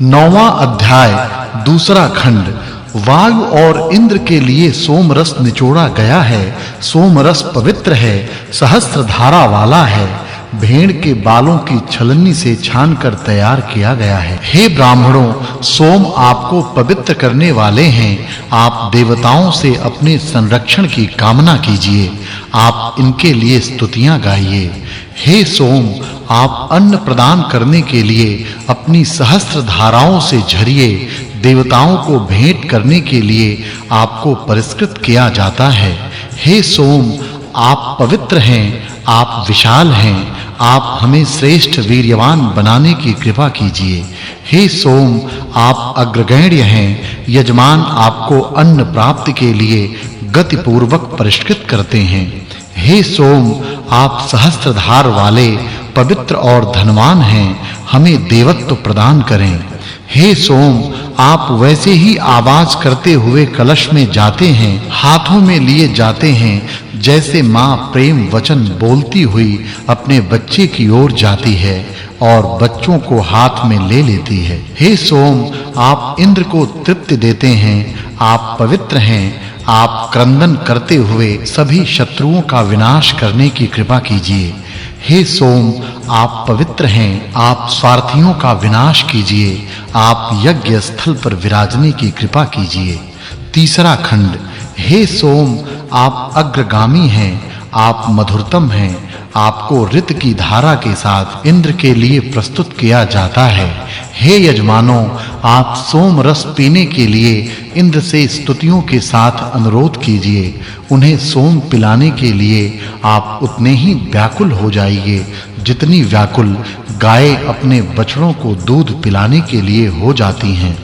9वां अध्याय दूसरा खंड। वायु और इंद्र के लिए सोम रस निचोड़ा गया है। सोम रस पवित्र है, सहस्त्र धारा वाला है, भेड़ के बालों की छलनी से छानकर तैयार किया गया है। हे ब्राह्मणों, सोम आपको पवित्र करने वाले हैं। आप देवताओं से अपने संरक्षण की कामना कीजिए। आप इनके लिए स्तुतियां गाइए। हे सोम, आप अन्न प्रदान करने के लिए अपनी सहस्त्र धाराओं से झरिए। देवताओं को भेंट करने के लिए आपको परिष्कृत किया जाता है। हे सोम, आप पवित्र हैं, आप विशाल हैं। आप हमें श्रेष्ठ वीर्यवान बनाने की कृपा कीजिए। हे सोम, आप अग्रगण्य हैं। यजमान आपको अन्न प्राप्ति के लिए गति पूर्वक परिष्कृत करते हैं। हे सोम, आप सहस्त्रधार वाले पवित्र और धनवान हैं। हमें देवत्व प्रदान करें। हे सोम, आप वैसे ही आवाज करते हुए कलश में जाते हैं, हाथों में लिए जाते हैं जैसे मां प्रेम वचन बोलती हुई अपने बच्चे की ओर जाती है और बच्चों को हाथ में ले लेती है। हे सोम, आप इंद्र को तृप्ति देते हैं। आप पवित्र हैं। आप क्रंदन करते हुए सभी शत्रुओं का विनाश करने की कृपा कीजिए। हे सोम, आप पवित्र हैं। आप स्वार्थियों का विनाश कीजिए। आप यज्ञ स्थल पर विराजने की कृपा कीजिए। तीसरा खंड। हे सोम, आप अग्रगामी हैं। आप मधुरतम हैं। आपको ऋत की धारा के साथ इंद्र के लिए प्रस्तुत किया जाता है। हे यजमानों, आप सोम रस पीने के लिए इंद्र से स्तुतियों के साथ अनुरोध कीजिए। उन्हें सोम पिलाने के लिए आप उतने ही व्याकुल हो जाइए जितनी व्याकुल गाय अपने बछड़ों को दूध पिलाने के लिए हो जाती हैं।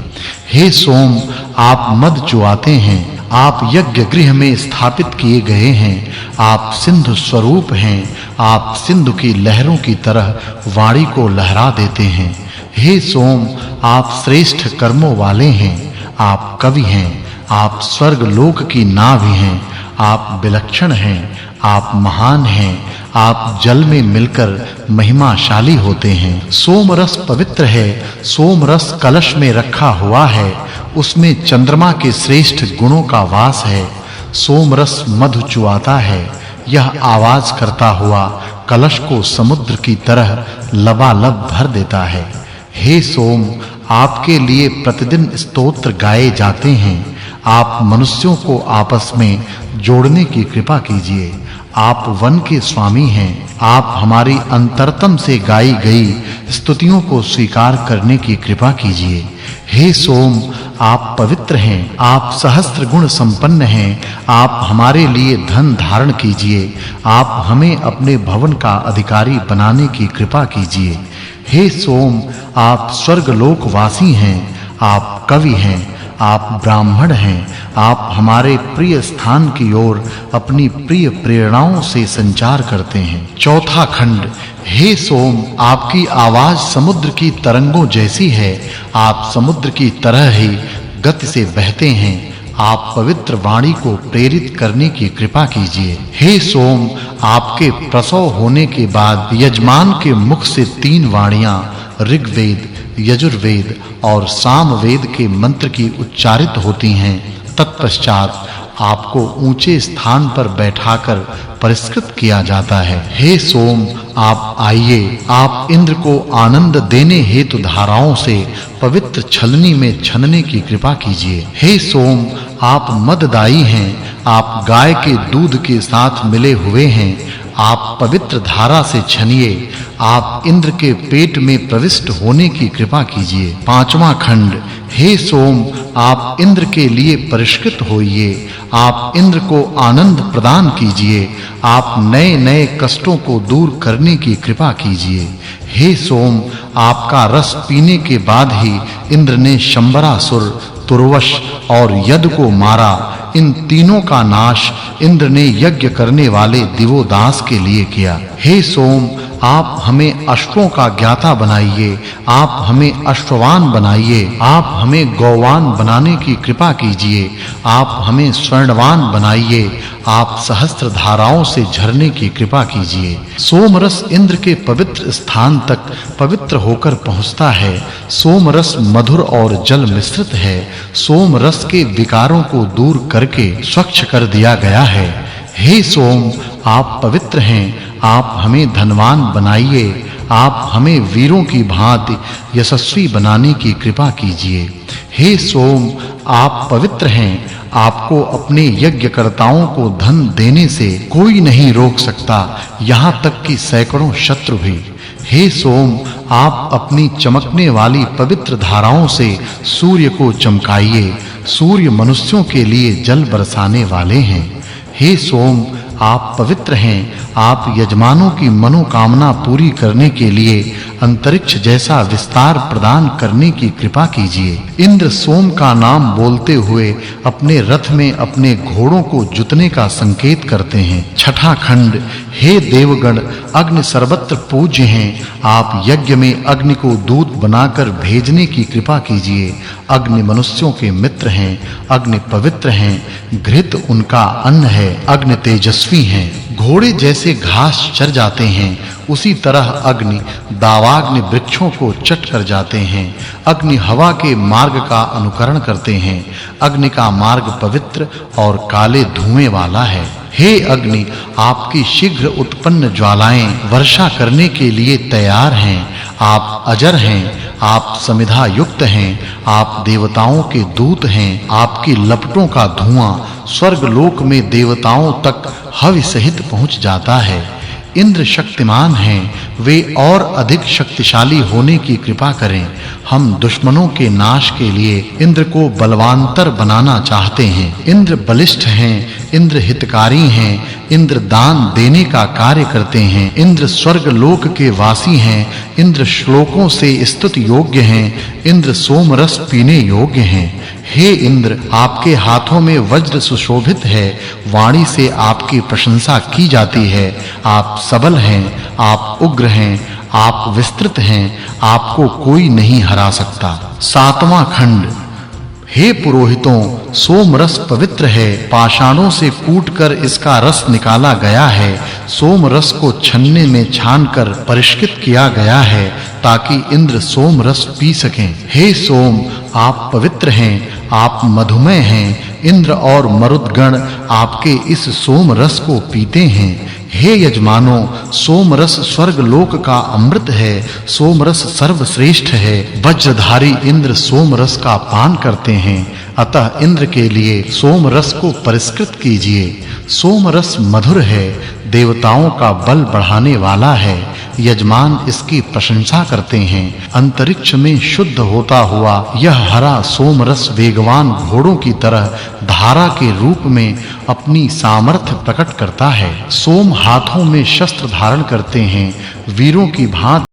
हे सोम, आप मद चुआते हैं। आप यज्ञ गृह में स्थापित किए गए हैं। आप सिंधु स्वरूप हैं। आप सिंधु की लहरों की तरह वाणी को लहरा देते हैं। हे सोम, आप श्रेष्ठ कर्मों वाले हैं। आप कवि हैं। आप स्वर्ग लोक की नाभि हैं। आप विलक्षण हैं। आप महान हैं। आप जल में मिलकर महिमाशाली होते हैं। सोम रस पवित्र है। सोम रस कलश में रखा हुआ है। उसमें चंद्रमा के श्रेष्ठ गुणों का वास है। सोम रस मधु चुआता है। यह आवाज करता हुआ कलश को समुद्र की तरह लबालब भर देता है। हे सोम, आपके लिए प्रतिदिन स्तोत्र गाए जाते हैं। आप मनुष्यों को आपस में जोड़ने की कृपा कीजिए। आप वन के स्वामी हैं। आप हमारी अंतरतम से गाई गई स्तुतियों को स्वीकार करने की कृपा कीजिए। हे सोम, आप पवित्र हैं। आप सहस्त्र गुण संपन्न हैं। आप हमारे लिए धन धारण कीजिए। आप हमें अपने भवन का अधिकारी बनाने की कृपा कीजिए। हे सोम, आप स्वर्ग लोक वासी हैं। आप कवि हैं। आप ब्राह्मण हैं। आप हमारे प्रिय स्थान की ओर अपनी प्रिय प्रेरणाओं से संचार करते हैं। चौथा खंड। हे सोम, आपकी आवाज समुद्र की तरंगों जैसी है। आप समुद्र की तरह ही गति से बहते हैं। आप पवित्र वाणी को प्रेरित करने की कृपा कीजिए। हे सोम, आपके प्रसव होने के बाद यजमान के मुख से 3 वाणियां ऋग्वेद, यजुर्वेद और सामवेद के मंत्र की उच्चारित होती हैं। तत्पश्चात आपको ऊंचे स्थान पर बैठाकर परिष्कृत किया जाता है। हे सोम, आप आइए। आप इंद्र को आनंद देने हेतु धाराओं से पवित्र छलनी में छनने की कृपा कीजिए। हे सोम, आप मददाई हैं। आप गाय के दूध के साथ मिले हुए हैं। आप पवित्र धारा से छनिए। आप इंद्र के पेट में प्रविष्ट होने की कृपा कीजिए। पांचवा खंड। हे सोम, आप इंद्र के लिए परिष्कृत होइए। आप इंद्र को आनंद प्रदान कीजिए। आप नए-नए कष्टों को दूर करने की कृपा कीजिए। हे सोम, आपका रस पीने के बाद ही इंद्र ने शंबरासुर, तुर्वश और यद को मारा। इन तीनों का नाश इंद्र ने यज्ञ करने वाले दिवोदास के लिए किया। हे सोम, आप हमें अश्वों का ज्ञाता बनाइए, आप हमें अश्ववान बनाइए, आप हमें गौवान बनाने की कृपा कीजिए, आप हमें स्वर्णवान बनाइए, आप सहस्त्र धाराओं से झरने की कृपा कीजिए। सोमरस इंद्र के पवित्र स्थान तक पवित्र होकर पहुंचता है। सोमरस मधुर और जल मिश्रित है। सोमरस के विकारों को दूर करके स्वच्छ कर दिया गया है। हे सोम, आप पवित्र हैं, आप हमें धनवान बनाइए, आप हमें वीरों की भांति यशस्वी बनाने की कृपा कीजिए। हे सोम, आप पवित्र हैं, आपको अपने यज्ञकर्ताओं को धन देने से कोई नहीं रोक सकता, यहाँ तक कि सैकड़ों शत्रु भी। हे सोम, आप अपनी चमकने वाली पवित्र धाराओं से सूर्य को चमकाइए। सूर्य मनुष्यों के लिए जल बरसाने वाले हैं। हे सोम, आप पवित्र हैं, आप यजमानों की मनोकामना पूरी करने के लिए अंतरिक्ष जैसा विस्तार प्रदान करने की कृपा कीजिए। इंद्र सोम का नाम बोलते हुए अपने रथ में अपने घोड़ों को जुतने का संकेत करते हैं। छठा खंड। हे देवगण, अग्नि सर्वत्र पूज्य हैं, आप यज्ञ में अग्नि को दूत बनाकर भेजने की कृपा कीजिए। अग्नि मनुष्यों के मित्र हैं, अग्नि पवित्र हैं, घृत उनका अन्न है, अग्नि तेजस्वी हैं। घोड़े जैसे घास चर जाते हैं, उसी तरह अग्नि दावाग्नि वृक्षों को चट कर जाते हैं। अग्नि हवा के मार्ग का अनुकरण करते हैं। अग्नि का मार्ग पवित्र और काले धुएं वाला है। हे अग्नि, आपकी शीघ्र उत्पन्न ज्वालाएं वर्षा करने के लिए तैयार हैं। आप अजर हैं, आप समिधा युक्त हैं, आप देवताओं के दूत हैं। आपकी लपटों का धुआं स्वर्ग लोक में देवताओं तक हवि सहित पहुंच जाता है। इंद्र शक्तिमान हैं, वे और अधिक शक्तिशाली होने की कृपा करें। हम दुश्मनों के नाश के लिए इंद्र को बलवान्तर बनाना चाहते हैं। इंद्र बलिष्ठ हैं, इंद्र हितकारी हैं, इंद्र दान देने का कार्य करते हैं। इंद्र स्वर्ग लोक के वासी हैं, इंद्र श्लोकों से स्तुति योग्य हैं, इंद्र सोमरस पीने योग्य हैं। हे इंद्र, आपके हाथों में वज्र सुशोभित है, वाणी से आपकी प्रशंसा की जाती है। आप सबल हैं, आप उग्र हैं, आप विस्तृत हैं, आपको कोई नहीं हरा सकता। सातवां खंड। हे पुरोहितों, सोमरस पवित्र है, पाषाणों से कूटकर इसका रस निकाला गया है। सोमरस को छन्ने में छानकर परिष्कृत किया गया है ताकि इंद्र सोमरस पी सकें। हे सोम, आप पवित्र हैं, आप मधुमेह हैं। इंद्र और मरुदगण आपके इस सोम रस को पीते हैं। हे यजमानों, सोम रस स्वर्ग लोक का अमृत है, सोम रस सर्वश्रेष्ठ है। वज्रधारी इंद्र सोम रस का पान करते हैं, अतः इंद्र के लिए सोम रस को परिष्कृत कीजिए। सोम रस मधुर है, देवताओं का बल बढ़ाने वाला है। यजमान इसकी प्रशंसा करते हैं। अंतरिक्ष में शुद्ध होता हुआ यह हरा सोम रस वेगवान घोड़ों की तरह धारा के रूप में अपनी सामर्थ्य प्रकट करता है। सोम हाथों में शस्त्र धारण करते हैं, वीरों की भांति